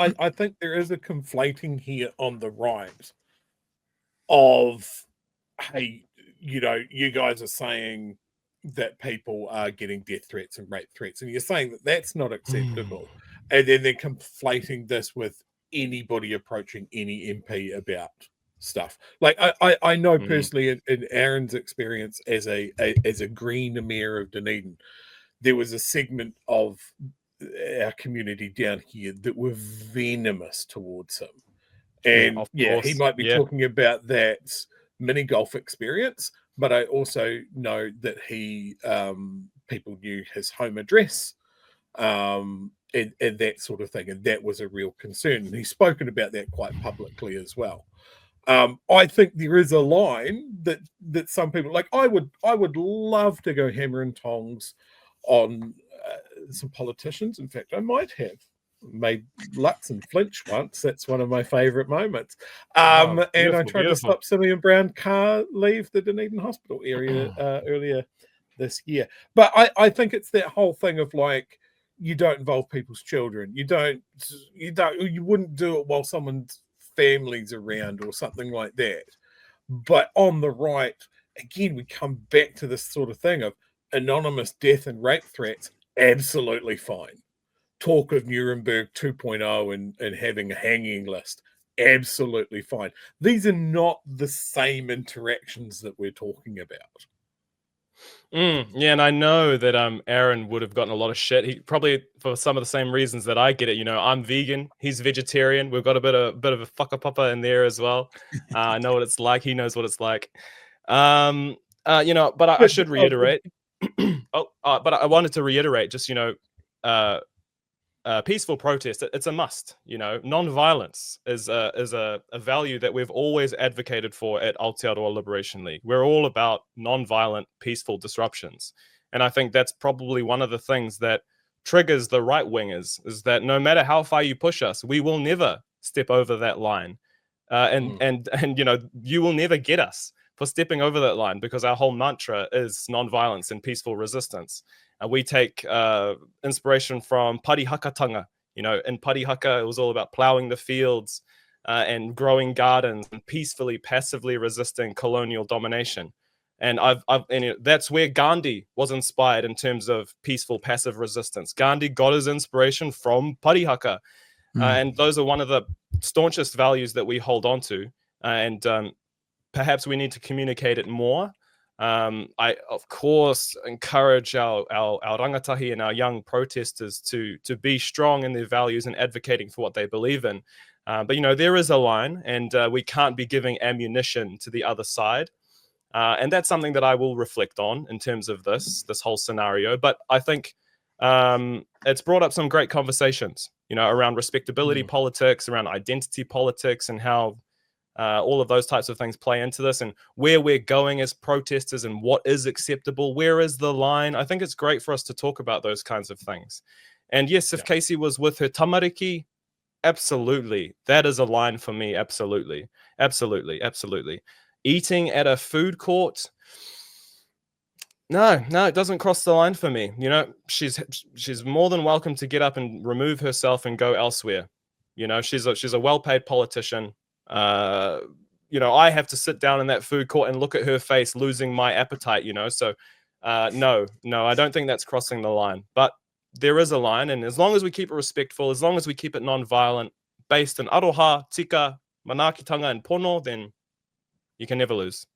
I think there is a conflating here on the right of, hey, you guys are saying that people are getting death threats and rape threats, and you're saying that that's not acceptable, and then they're conflating this with anybody approaching any MP about stuff. Like I know personally in Aaron's experience as a Green Mayor of Dunedin, there was a segment of our community down here that were venomous towards him. And Of he course. might be talking about that mini golf experience, but I also know that people knew his home address, and that sort of thing, and that was a real concern. And he's spoken about that quite publicly as well. I think there is a line that some people like. I would love to go hammer and tongs on some politicians. In fact, I might have made Lux and flinch once. That's one of my favorite moments. And I tried to stop Simeon Brown car leave the Dunedin Hospital area earlier this year. But I think it's that whole thing of like, you don't involve people's children. You wouldn't do it while someone's family's around or something like that. But on the right, again, we come back to this sort of thing of anonymous death and rape threats, absolutely fine. Talk of Nuremberg 2.0 and having a hanging list, absolutely fine. These are not the same interactions that we're talking about. Yeah, and I know that Aaron would have gotten a lot of shit. He probably for some of the same reasons that I get it. I'm vegan, he's vegetarian. We've got a bit of a whakapapa in there as well. I know what it's like. He knows what it's like. But I should reiterate. But I wanted to reiterate, just peaceful protest. It's a must. Non-violence is a value that we've always advocated for at Aotearoa Liberation League. We're all about non-violent, peaceful disruptions, and I think that's probably one of the things that triggers the right wingers, is that no matter how far you push us, we will never step over that line, and you will never get us for stepping over that line, because our whole mantra is non-violence and peaceful resistance. We take inspiration from Parihakatanga. In Parihaka, it was all about ploughing the fields and growing gardens and peacefully, passively resisting colonial domination. And that's where Gandhi was inspired in terms of peaceful, passive resistance. Gandhi got his inspiration from Parihaka. And those are one of the staunchest values that we hold on to. And perhaps we need to communicate it more. I, of course, encourage our rangatahi and our young protesters to be strong in their values and advocating for what they believe in. But there is a line, and we can't be giving ammunition to the other side. And that's something that I will reflect on in terms of this whole scenario. But I think it's brought up some great conversations, around respectability politics, around identity politics, and how all of those types of things play into this, and where we're going as protesters and what is acceptable, where is the line. I think it's great for us to talk about those kinds of things. And yes, if Casey was with her tamariki, absolutely, that is a line for me. Absolutely. Eating at a food court, no, it doesn't cross the line for me. She's more than welcome to get up and remove herself and go elsewhere. She's a well-paid politician. I have to sit down in that food court and look at her face losing my appetite, so no, I don't think that's crossing the line. But there is a line, and as long as we keep it respectful, as long as we keep it non-violent, based in aroha, tika, manaakitanga, and pono, then you can never lose.